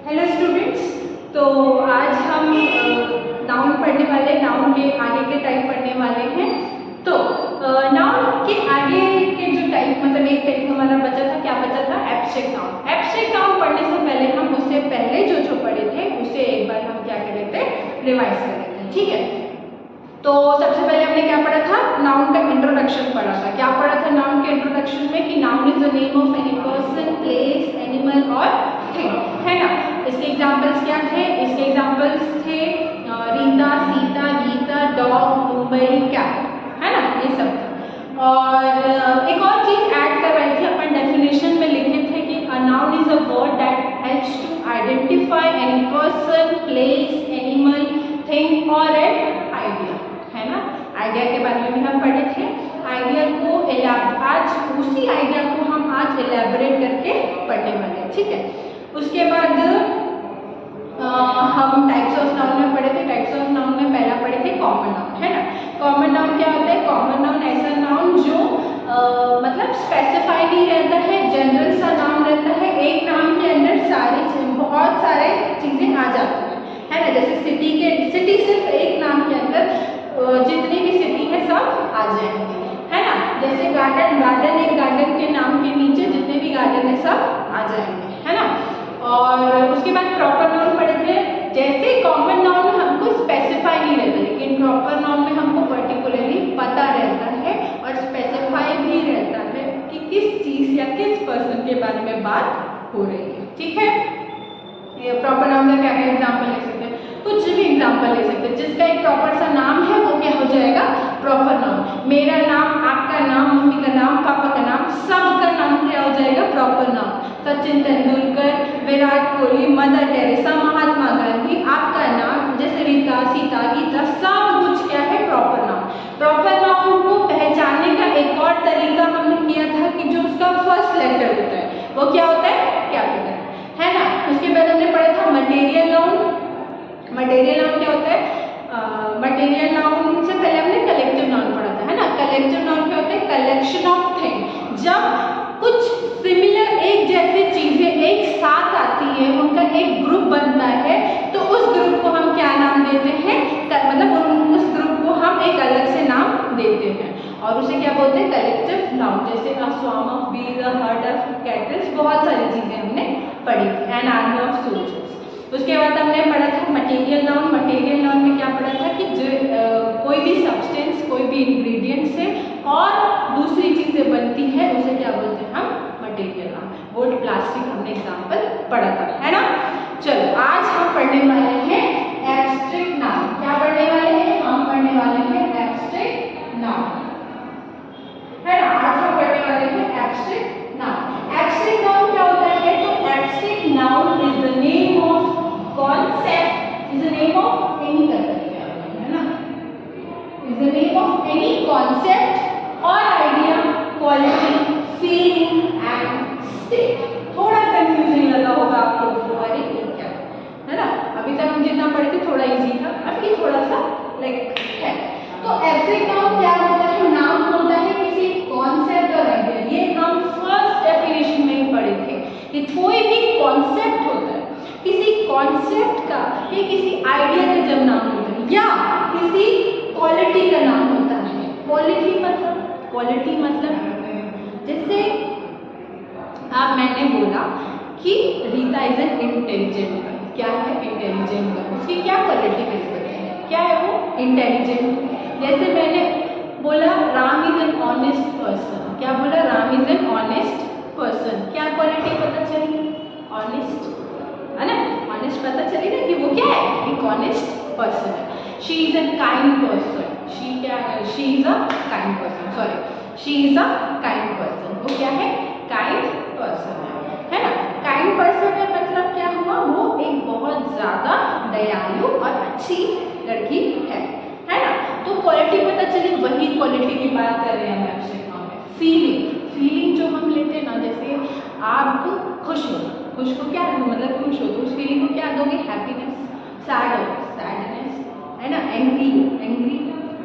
Hello students, तो आज हम नाउन पढ़ने वाले, नाउन के आगे के टाइप पढ़ने वाले हैं। तो नाउन के आगे के जो टाइप, मतलब एक टाइप हमारा बचा था, क्या बचा था? Abstract noun. एब्स्ट्रैक्ट नाउन पढ़ने से पहले हम उससे पहले जो पढ़े थे उसे एक बार हम क्या कर रहे थे, रिवाइज कर रहे थे। ठीक है, तो सबसे पहले हमने क्या पढ़ा था? नाउन का इंट्रोडक्शन पढ़ा था। क्या पढ़ा था नाउन के इंट्रोडक्शन में? कि noun is the name of any person, place, animal और थिंग, है ना। इसके एग्जांपल्स क्या थे? इसके एग्जांपल्स थे रीता, सीता, गीता, डॉग, मुंबई, कैट, है ना, ये सब था। और एक और चीज ऐड करवाई थी अपन, डेफिनेशन में लिखे थे कि a noun is a word that helps to identify any person, place, animal, thing और एन आइडिया, है ना। आइडिया के बारे में भी हम पढ़े थे। आइडिया को आज उसी आइडिया को हम आज एलैबोरेट करके पढ़ने वाले हैं। ठीक है, उसके बाद हम टाइप्स ऑफ नाउन में पढ़े थे। टाइप्स ऑफ नाउन में पहला पढ़े थे कॉमन नाउन, है ना। कॉमन नाउन क्या होता है? कॉमन नाउन ऐसा नाउन जो मतलब स्पेसिफाई नहीं रहता है, जनरल सा नाउन रहता है। एक नाउन के अंदर बहुत सारे चीजें आ जाती है ना। जैसे सिटी सिर्फ एक नाम के अंदर जितनी भी सिटी है सब आ जाएंगे, है ना। जैसे गार्डन एक गार्डन के नाम के नीचे जितने भी गार्डन है सब आ जाएंगे, है ना। और उसके बाद प्रॉपर नाउन पढ़े थे। जैसे कॉमन नाउन में हमको स्पेसिफाई नहीं रहता, लेकिन प्रॉपर नाउन में हमको पर्टिकुलरली पता रहता है और स्पेसिफाई भी रहता है कि किस चीज या किस पर्सन के बारे में बात हो रही है। ठीक है, ये प्रॉपर नाउन का क्या क्या एग्जाम्पल ले सकते हैं? कुछ भी एग्जाम्पल ले सकते हैं। जिसका एक प्रॉपर सा नाम है वो क्या हो जाएगा? Proper noun. मेरा नाम, आपका नाम, मम्मी का नाम, पापा का नाम, सबका नाम क्या हो जाएगा? Proper noun. Sachin Tendulkar, Virat Kohli, Mother Teresa, Mahatma Gandhi, आपका नाम, जैसे रीता, सीता, गीता, सब कुछ क्या है? Proper noun. प्रॉपर नाउन को पहचानने का एक और तरीका हमने किया था कि जो उसका फर्स्ट लेटर होता है वो क्या होता है? कैपिटल, है ना। उसके बाद हमने पढ़ा था मटेरियल नाउन। मटेरियल नाउन क्या होता है? मटेरियल नाउन से पहले हमने कलेक्टिव नाउन पढ़ा था, है ना। कलेक्टिव नाउन क्या होता है? Collection of thing. जब कुछ सिमिलर, एक जैसी चीजें एक साथ आती है, उनका एक ग्रुप बनता है, तो उस ग्रुप को हम क्या नाम देते हैं? मतलब उस ग्रुप को हम एक अलग से नाम देते हैं और उसे क्या बोलते हैं? Collective noun. जैसे अ स्वार्म ऑफ बीज, अ हर्ड ऑफ कैटल्स, बहुत सारी चीजें हमने पढ़ी थी। An army of soldiers. उसके बाद हमने पढ़ा था मटेरियल नाउन। मटेरियल नाउन में क्या पढ़ा था? कि कोई भी सब्सटेंस, कोई भी इंग्रेडिएंट से और दूसरी चीजें बनती है, उसे क्या बोलते हैं हम? Material noun. वुड, प्लास्टिक हमने एग्जांपल पढ़ा था, है ना। चलो, आज हम पढ़ने वाले हैं एब्स्ट्रैक्ट नाउन। क्या पढ़ने वाले हैं? हम पढ़ने वाले हैं एब्स्ट्रैक्ट नाउन, है ना। आज हम पढ़ने वाले हैं एब्स्ट्रैक्ट नाउन। एब्स्ट्रैक्ट नाउन क्या होता है? तो abstract noun is the name of concept, is the name of any concept, है ना। Is the name of any concept और idea, quality, feeling and state. थोड़ा कंफ्यूजिंग लगा होगा आप लोगों को, अरे ये क्या है ना। अभी तक हम जितना पढ़े थे थोड़ा इजी था, अब ये थोड़ा सा लाइक है। तो एब्स्ट्रैक्ट नाउन क्या होता है? नाउन होता है किसी कॉन्सेप्ट और आइडिया। ये हम फर्स्ट डेफिनेशन में ही पढ़े थे कि कोई भी कॉन्सेप्ट होता है, किसी कॉन्सेप्ट का या किसी आइडिया का जब नाम होता है या किसी क्वालिटी का नाम होता है। क्वालिटी मतलब जैसे मैंने बोला कि Rita is an intelligent girl. क्या है? Intelligent girl. उसकी क्या क्वालिटी है? क्या है वो? इंटेलिजेंट। जैसे मैंने बोला Ram is an honest person. क्या बोला? Ram is an honest person. क्या क्वालिटी पता चली? ऑनेस्ट, है ना। ऑनेस्ट पता चली ना कि वो क्या है? एक ऑनेस्ट पर्सन है। She is a kind person. She क्या है? She is a kind person, sorry, she is a kind person. वो क्या है? काइंड पर्सन है ना। काइंड पर्सन का मतलब क्या हुआ? वो एक बहुत ज्यादा दयालु और अच्छी लड़की है ना। तो क्वालिटी पता चली, वही क्वालिटी की बात कर रहे हैं हम एब्स्ट्रैक्ट नाउन में। फीलिंग जो हम लेते हैं ना, जैसे आप खुश को क्या मतलब खुश हो तो उस फीलिंग को क्या दोगे? हैप्पीनेस। सैड हो, सैडनेस, है ना। एंग्री।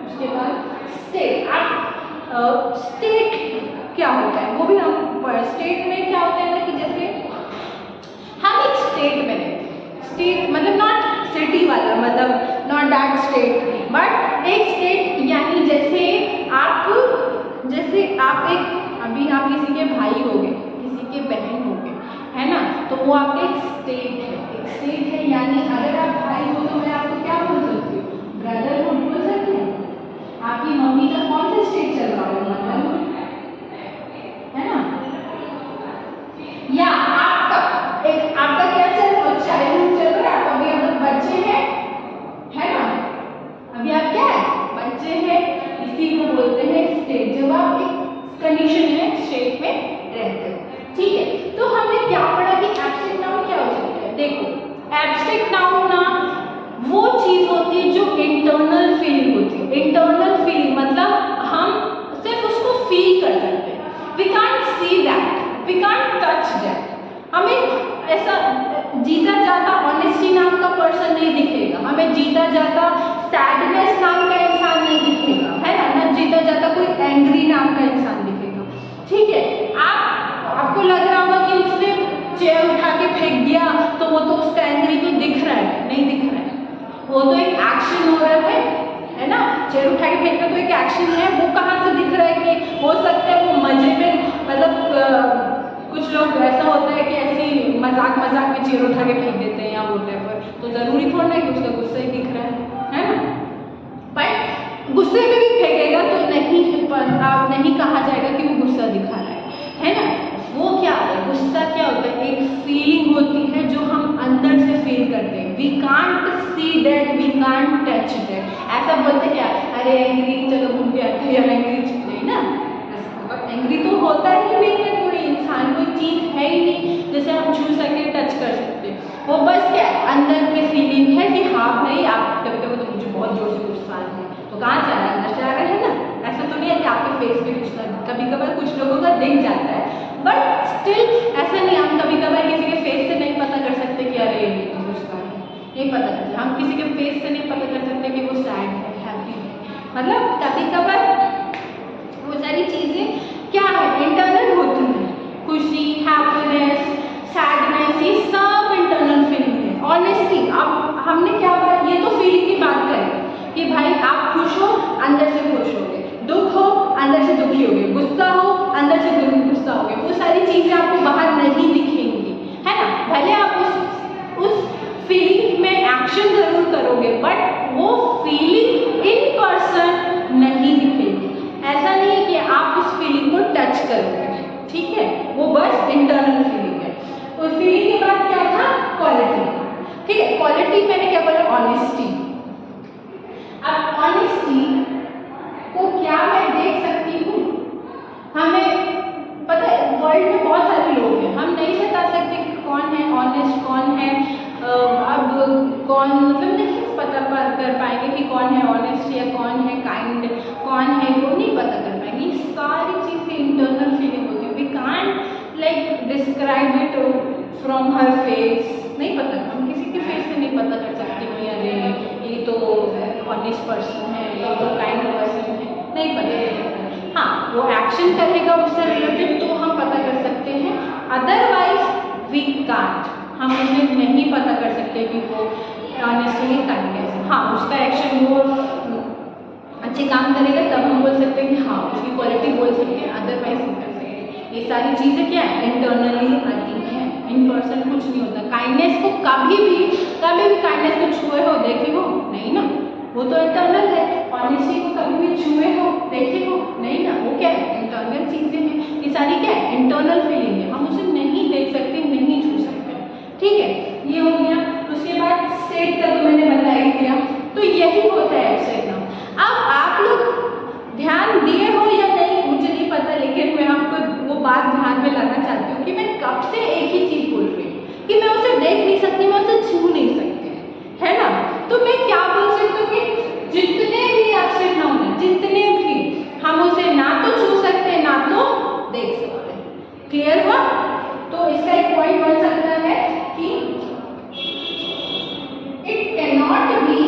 उसके बाद स्टेट। आप स्टेट क्या होता है वो भी हम स्टेट में क्या होता है ना, कि जैसे हम एक स्टेट में रहते हैं, दैट स्टेट। बट एक स्टेट यानी जैसे आप एक अभी आप किसी के भाई हो गए, किसी के बहन हो गए, है ना, तो वो आपका एक स्टेट है। एक स्टेट है यानी अगर आप भाई हो तो मैं आपको क्या बोल सकती हूँ, ब्रदरहुड बोल सकती हूँ। आपकी मम्मी का कौन सा स्टेट चल रहा है, मदरहुड, है ना। या आपका क्या चल रहा है, चाइल्डहुड चल रहा है। अभी आप लोग बच्चे हैं, है ना, अभी आप क्या है, बच्चे हैं, इसी को बोलते हैं स्टेट, जब आप एक कंडीशन में स्टेट में रहते हो। ठीक है, तो हमने क्या पढ़ा कि एब्स्ट्रैक्ट नाउन क्या हो सकता है। देखो, एब्स्ट्रैक्ट नाउन ना वो चीज होती है जो इंटरनल फीलिंग होती है। इंटरनल फीलिंग मतलब हम सिर्फ उसको फील कर सकते हैं। We can't see that, we can't touch that. हमें ऐसा जीता जाता ऑनेस्टी नाम का पर्सन नहीं दिखेगा, हमें जीता जाता सैडनेस नाम का इंसान नहीं दिखेगा, है ना, ना जीता जाता कोई एंग्री नाम का इंसान दिखेगा। ठीक है, आपको लग रहा होगा कि उसने चेयर उठा के फेंक दिया तो वो तो उसका एंग्री तो दिख रहा है, नहीं दिख रहा है, वो तो एक एक्शन हो रहा है ना। चेयर उठा के फेंकना तो एक एक्शन है, वो कहाँ से दिख रहा है कि हो सकता है वो मजे में, मतलब कुछ लोग ऐसा होता है कि ऐसी मजाक में चेयर उठा के फेंक देते हैं या व्हाटएवर, तो जरूरी थोड़ा ना कि उसका गुस्सा ही दिख रहा है ना। बट गुस्से में भी फेंकेगा तो नहीं कहा जाएगा कि वो गुस्सा दिखा रहा है ना। वो क्या है, गुस्सा क्या होता है, एक फीलिंग होती है जो हम अंदर से फील करते हैं। We can't see that, we can't touch that. ऐसा बोलते क्या, अरे एंग्री, चलो घूम के आते हैं, एंग्री नहीं ना, एंग्री तो होता ही नहीं है कोई इंसान, कोई चीज है ही नहीं जैसे हम छू सके, टच कर सकते। वो बस क्या अंदर की फीलिंग है कि हाँ भाई आप कभी तो मुझे बहुत जोर से गुस्सा आ रहा है, तो कहाँ से आ रहा है, अंदर से आ रहा है ना। ऐसा तो नहीं है कि आपके फेस पे गुस्सा, कभी कभार कुछ लोगों का दिख जाता है, बट स्टिल ऐसा नहीं, हम कभी कभार किसी के फेस से नहीं पता कर सकते कि अरे ये तो गुस्सा है, नहीं पता करते। हम किसी के फेस से नहीं पता कर सकते कि वो सैड है, हैप्पी है, मतलब कभी कभार वो सारी चीजें क्या है, इंटरनल होती है। खुशी, हैप्पीनेस, सैडनेस, ये सब इंटरनल फीलिंग है। ऑनेस्टली अब हमने क्या बात, ये तो फीलिंग की बात करें कि भाई आप खुश हो, अंदर से खुश होगे, दुख हो अंदर से दुखी होगे, गुस्सा हो अंदर से गुस्सा होगे। वो सारी चीजें आपको बाहर नहीं दिखेंगी, है ना। भले आप उस फीलिंग में एक्शन जरूर करोगे, बट वो फीलिंग इन पर्सन नहीं दिखेगी। ऐसा नहीं है कि आप उस फीलिंग को टच करोगे, ठीक है, वो बस इंटरनल फीलिंग है। तो फीलिंग के बाद क्या था, क्वालिटी। ठीक है, क्वालिटी मैंने क्या बोला, ऑनेस्टी। अब ऑनेस्टी को क्या मैं देख सकती हूँ, हमें पता है वर्ल्ड में बहुत सारे लोग हैं, हम नहीं बता सकते कि कौन है ऑनेस्ट, कौन है अब कौन, मतलब नहीं पता कर पाएंगे कि कौन है ऑनेस्ट या कौन है काइंड, कौन है, वो नहीं पता कर पाएंगे। सारी चीज़ें इंटरनल फीलिंग होती है, we can't like describe it from her face, नहीं पता, हम किसी के फेस से नहीं पता कर सकते कि अरे ये तो ऑनेस्ट पर्सन है, ये तो काइंड पर्सन है, नहीं पता कर सकते। हाँ, वो एक्शन करेगा उससे रिलेटेड तो हम पता कर सकते हैं, अदरवाइज वी कांट, हम उसे नहीं पता कर सकते कि वो ऑनेस्टली काइंडनेस है। हाँ, उसका एक्शन वो अच्छे काम करेगा तब हम बोल सकते हैं कि हाँ उसकी क्वालिटी बोल सकते हैं, अदरवाइज नहीं कर सकते। ये सारी चीज़ें क्या है, इंटरनली आती हैं, इन पर्सन कुछ नहीं होता। काइंडनेस को कभी भी काइंडनेस को छुए हो, देखे हो, नहीं ना, वो तो इंटरनल है। ऑनेस्टी को कभी भी छुए हो, देखे हो, नहीं ना, वो क्या है, इंटरनल चीज़ें हैं। ये सारी क्या है, इंटरनल फीलिंग है, हम उसे नहीं देख सकते, नहीं छू सकते। ठीक है, ये हो गया। उसके बाद स्टेट का तो मैंने बता ही दिया, तो यही होता है एब्स्ट्रैक्ट नाउन। अब आप लोग ध्यान दिए हो या नहीं मुझे नहीं पता, लेकिन मैं आपको वो बात ध्यान में लाना चाहती हूँ कि मैं कब से एक ही चीज़ बोल रही हूँ कि मैं उसे देख नहीं सकती, मैं उसे छू नहीं सकती, है ना। तो मैं क्या बोल सकती हूँ कि जितने भी एब्स्ट्रैक्ट नाउन हैं, जितने भी, हम उसे ना तो छू सकते ना तो देख सकते। क्लियर हुआ। तो इसका एक पॉइंट बन सकता है कि इट कैन नॉट बी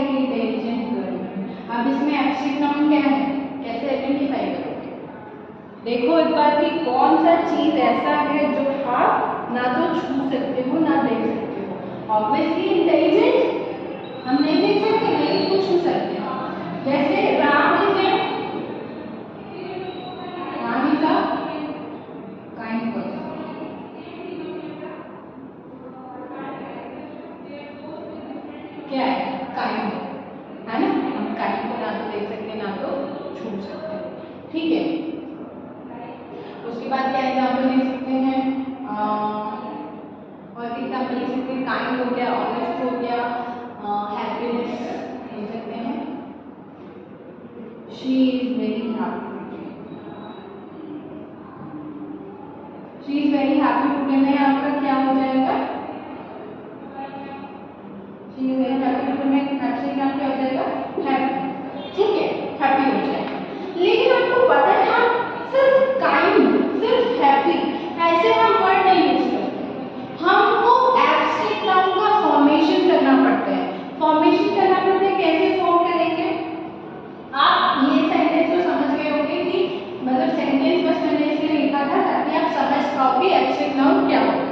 है कि इंटेलिजेंट गर्ल। अब इसमें एब्स्ट्रैक्ट नाउन क्या है, कैसे आइडेंटिफाई करोगे? देखो एक बार कि कौन सा चीज ऐसा है जो आप ना तो छू सकते हो ना देख सकते हो। ऑब्वियसली इंटेलिजेंट हम नहीं देख सकते, नहीं कुछ छू सकते हो। जैसे Ram is a kind person, क्या है, काइंड है ना। हम काइंड को ना तो देख सकते ना तो छू सकते, ठीक है। उसके बाद क्या एग्जाम्पल ले सकते हैं, और एग्जाम्पल ले सकते हैं, काइंड हो गया, ऑनेस्ट हो गया, हैप्पीनेस ले सकते हैं। She is very happy, she is very happy today में आपका क्या हो जाएगा, she is very happy today में एक्चुअली क्या हो जाएगा, हैप्पी, ठीक है, हैप्पी हो जाएगा। लेकिन आपको पता है हम सिर्फ काइंड, सिर्फ हैप्पी ऐसे हम वर्ड नहीं यूज करते, हमको एब्स्ट्रैक्ट नाउन का फॉर्मेशन करना पड़ता है। फॉर्मेशन करना पड़ता है, कैसे फॉर्म करेंगे? आप ये सेंटेंस तो समझ गए होंगे कि मतलब सेंटेंस बस मैंने इसलिए लिखा था ताकि आप समझ पाओ कि एब्स्ट्रैक्ट नाउन क्या होता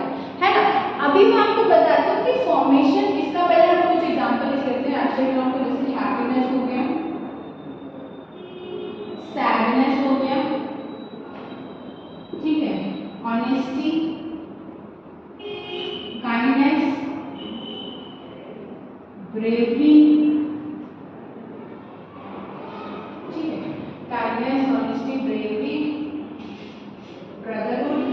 है ना। अभी मैं आपको बताता हूँ कि फॉर्मेशन, इसका पहले हम कुछ एग्जांपल लेते हैं एब्स्ट्रैक्ट नाउन को। जैसे हैप्पीनेस हो गया, सैडनेस हो गया, ठीक है, ऑनेस्टी, काइंडनेस, ब्रेवरी, ठीक है, kindness, honesty, bravery, brotherhood,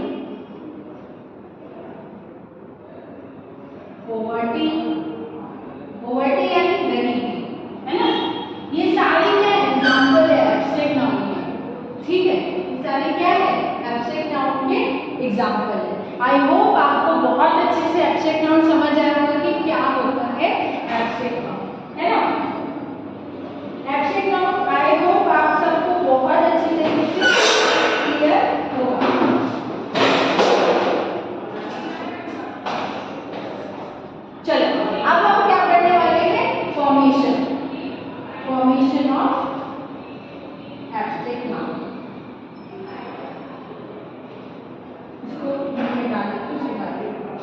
poverty, poverty यानी गरीबी, है ना। ये सारे क्या एग्जांपल है एब्स्ट्रैक्ट नाउन के, ठीक है, ये सारे क्या है एब्स्ट्रैक्ट नाउन के एग्जांपल है। आई होप आपको बहुत अच्छे से एब्स्ट्रैक्ट नाउन समझ आया होगा कि क्या होता है एब्स्ट्रैक्ट नाउन, है ना। एब्स्ट्रैक्ट नाउन आई होप आप सबको बहुत अच्छी तरीके से क्लियर होगा। चलो अब हम क्या करने वाले हैं, formation, formation of abstract noun. इसको मैं डाल देती हूँ, सिखा देती हूँ।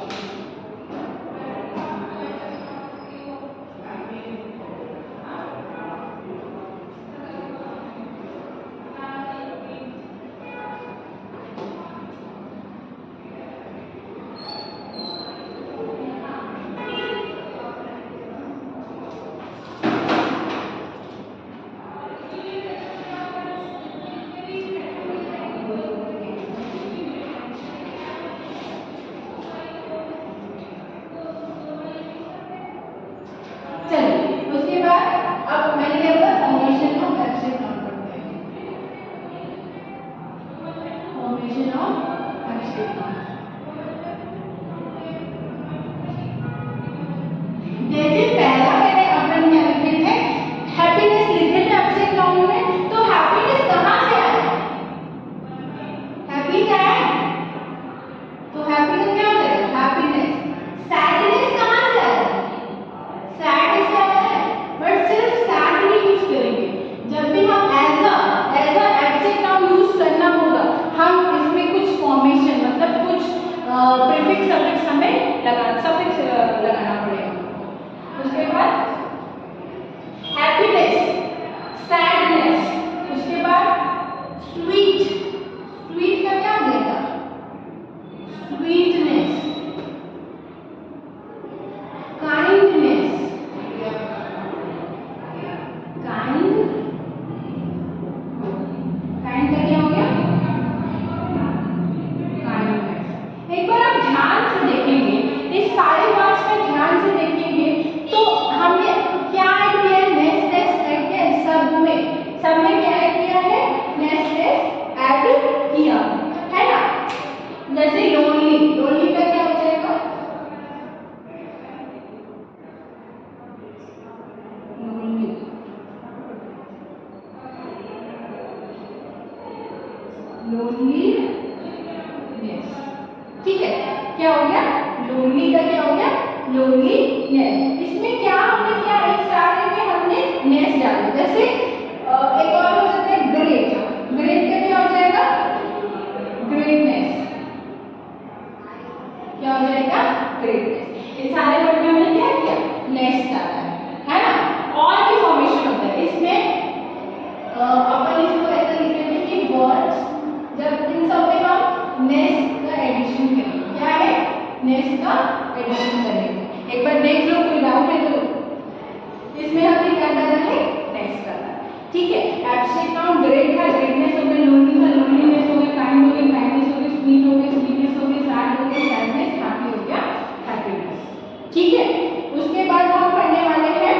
चलिए उसके बाद अब मैंने क्या बोला, फॉर्मेशन ऑफ एब्स्ट्रैक्ट नाउन पढ़ते हैं। फॉर्मेशन ऑफ एब्स्ट्रैक्ट नाउन, जैसे पहला मैंने अपन क्या लिखे थे, हैप्पीनेस लिखे थे एब्स्ट्रैक्ट नाउन में, तो हैप्पीनेस कहाँ से आया, हैप्पी क्या है, तो हैप्पीनेस क्या होता है, हैप्पीनेस। सैडनेस कहाँ से आया, सैड से आया है, बट सिर्फ सैड नहीं यूज करेंगे। जब भी हम as a abstract noun use करना होगा, हम इसमें कुछ फॉर्मेशन मतलब कुछ प्रीफिक्स सफिक्स हमें लगाना पड़ेगा। उसके बाद हैप्पीनेस, सैडनेस, उसके बाद स्वीट, स्वीट का क्या बनेगा, स्वीटनेस, काइंडनेस, काइंड, काइंड का क्या हो गया, काइंडनेस। एक बार आप ध्यान से देखेंगे, इस सारे वर्ड्स में ध्यान से देखेंगे तो हमने क्या ऐड किया है, नेसनेस ऐड किया है, सब में क्या ऐड किया है, नेसनेस ऐड किया है ना। जैसे लोनली, लोनली का क्या हो जाएगा, लोनली, लोनलीनेस, ठीक है, क्या हो गया, लोनली का क्या हो गया, लोनलीनेस। इसमें क्या हमने किया, एक सारे में ग्रेटनेस। इन सारे वर्ड में हमने क्या किया, नेस्ट आता है ना। और भी फॉर्मेशन होता है इसमें, अपन इसको ऐसा लिख लेते हैं कि वर्ड्स, जब इन सब में हम नेस्ट का एडिशन करेंगे, क्या है, नेस्ट का एडिशन करेंगे। एक बार देख लो, कोई डाउट है तो इसमें हमने क्या करना है, नेस्ट करना है, ठीक है। एब्स्ट्रैक्ट नाउन ग्रेट था, ग्रेटनेस हो गया, लोनली था, लोनलीनेस हो गया, काइंड हो गया, काइंडनेस हो गया, स्वीट हो गया, स्वीटनेस हो गया, सैड हो गया, सैडनेस, हैप्पी हो गया, हैप्पीनेस, ठीक है। उसके बाद हम पढ़ने वाले हैं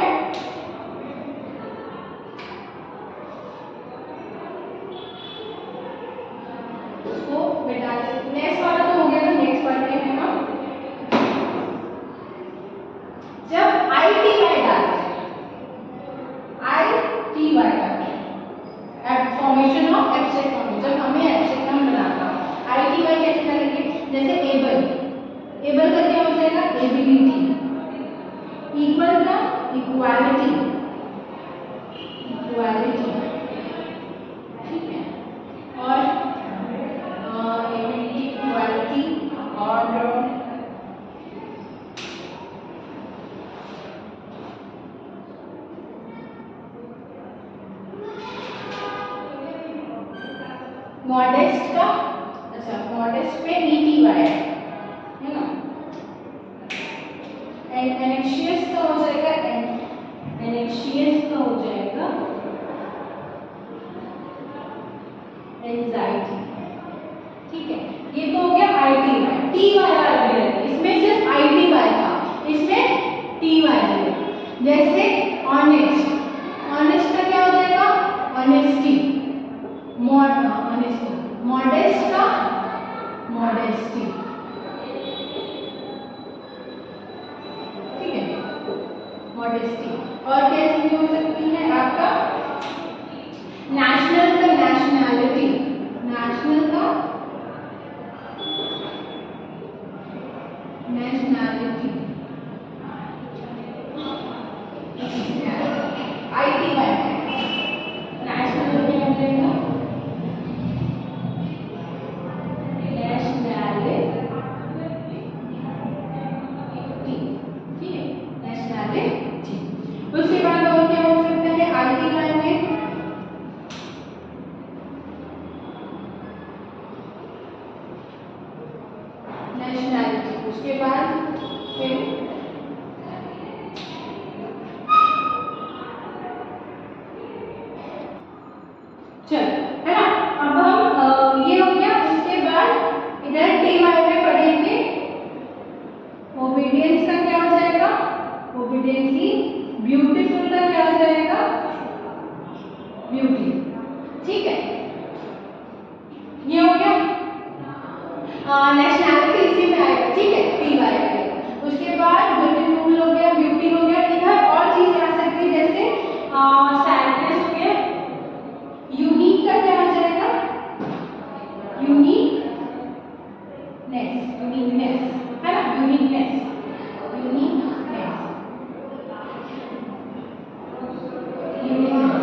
उसको बेटा, नेक्स्ट वाला तो हो गया ना, नेक्स्ट पढ़ते हैं हम। जब ITY डालते हैं, ITY डालते हैं, फॉर्मेशन ऑफ एब्स्ट्रैक्ट नाउन, जब हमें एब्स्ट्रैक्ट नाउन बनाना हो, ITY कैसे करेंगे, जैसे एबल, एबल का क्या हो जाएगा, एबिलिटी, इक्वल का इक्वालिटी, इक्वालिटी, ठीक है। और एबिलिटी, इक्वालिटी, और मॉडेस्ट का, अच्छा मॉडेस्ट पे ETY है ना। एनेक्शियस का हो जाएगा, एनेक्शियस का हो जाएगा एंजाइटी, ठीक है। ये तो हो गया ITY। TY वाला भी है, इसमें सिर्फ ITY था, इसमें TY है। जैसे ऑनेस्ट, ऑनेस्ट का क्या हो जाएगा, ऑनेस्टी, ऑनेस्टी, मॉडेस्ट का मॉडेस्टी, ठीक है, मॉडेस्टी। और क्या चीज हो सकती है आपका, नेशनल का नेशनैलिटी, नेशनल का नेशनैलिटी, ITY नेशनल क्या हो जाएगा, उसके बाद और क्या हो सकता है ITY में, नेशनैलिटी। उसके बाद फिर चल, है ना। अब हम ये हो गया। उसके बाद इधर TY में पढ़ेंगे ओबीडियंस का क्या हो जाएगा, ओबीडियंसी, ब्यूटीफुल का क्या हो जाएगा, ब्यूटी, ठीक है। ये हो गया, नेशनैलिटी इसी में आएगा, ठीक है, TY आएगा। उसके बाद ब्यूटीफुल हो गया, ब्यूटी हो गया। इधर और चीज आ सकती है, जैसे सैडनेस हो गया, यूनिक का क्या हो जाएगा, यूनिकनेस, यूनिकनेस, है ना, यूनिकनेस, यूनिकनेस, यूनिकनेस।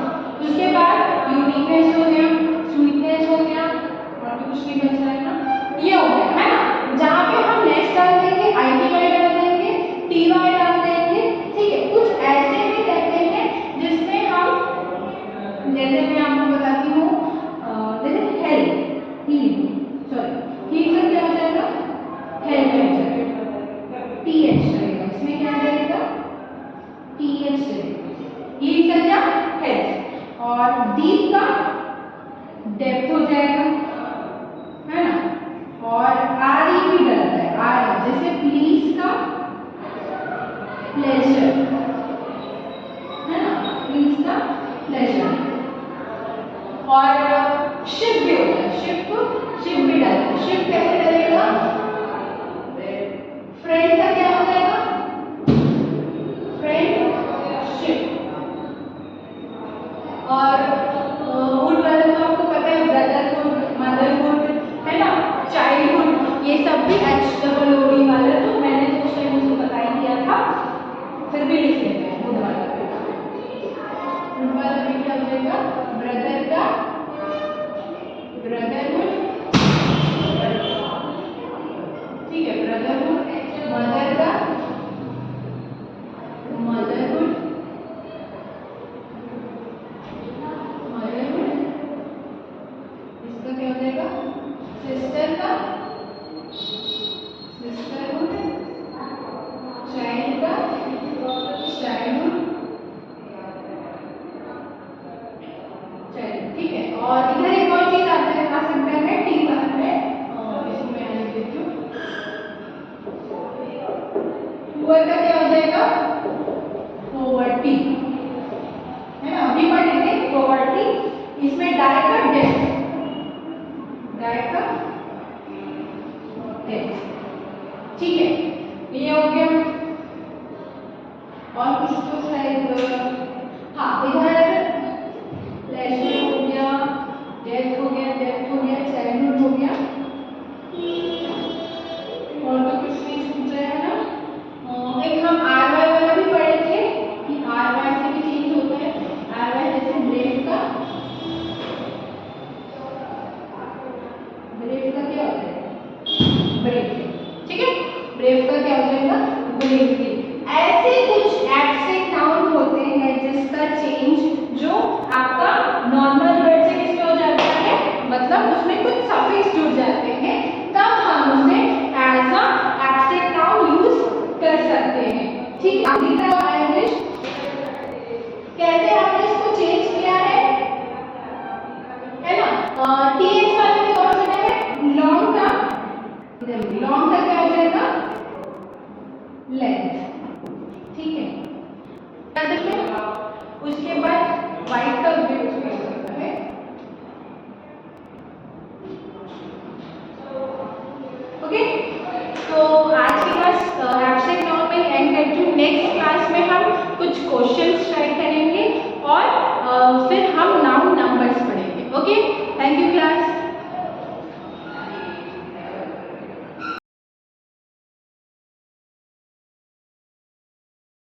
उसके बाद यूनिकनेस हो गया, स्वीटनेस हो गया, और तो कुछ नहीं बच रहा है ना, ये हो गया, है ना। जहाँ पे हम नेक्स्ट डाल देंगे, ITY डाल देंगे, TY डाल देंगे, ठीक है। कुछ ऐसे भी रहते हैं जिसमें हम, जैसे मैं आपको बताती हूँ, जैसे हेल्थ, हील, सॉरी हील का क्या हो जाएगा, हेल्थ हो जाएगा, TH रहेगा, इसमें क्या रहेगा, TH रहेगा। हील का क्या, हेल्थ, और डीप का डेप्थ हो जाएगा, है ना। और RE भी डलता है, RE, जैसे प्लीज का प्लेजर, है ना, प्लीज का प्लेजर। और शिप भी होता है, शिप भी डलता है। शिप कैसे डलेगा, फ्रेंड का क्या हो जाएगा, फ्रेंडशिप। और वुड वाला तो आपको पता है, ब्रदरहुड, मदरहुड, है ना, चाइल्डहुड, ये सब भी HOOD वाला, तो मैंने तो उस टाइम उसको बता ही दिया था, फिर भी लिख लेते हैं वुड वाला भी। वुड वाला भी क्या हो जाएगा, ब्रदर का ब्रदरहुड, ठीक है, ब्रदरहुड, मदर का पुअर का क्या हो जाएगा? पॉवर्टी, है ना, अभी पढ़ लेंगे पॉवर्टी। इसमें डाई का डेथ, डाई का डेथ, ठीक है, ये हो गया। और कुछ तो शायद, हाँ इधर लेजर हो गया, डेथ हो गया, डेथ हो गया, चाइल्डहुड हो गया, और तो कुछ नहीं छूट रहा है ना। एक हम आर वाई वाला भी पढ़े थे कि आर वाई से भी चेंज होता है। आर वाई जैसे ब्रेव का, ब्रेव का क्या होता है? ब्रेव, ठीक है, ब्रेव का क्या हो जाएगा? ब्रेवली। ऐसे कुछ एब्स्ट्रैक्ट नाउन होते हैं जिसका चेंज जो आपका नॉर्मल वर्ड से किसमें हो जाता है, मतलब उसमें कुछ सफिक्स जुड़ जाते हैं, तब हम उसे as a abstract noun use कर सकते हैं, ठीक है। अभी तक आई विश कैसे हमने इसको चेंज किया है ना। टीएच वाले में कौन सा है? लॉन्ग का क्या हो जाएगा? लेंथ,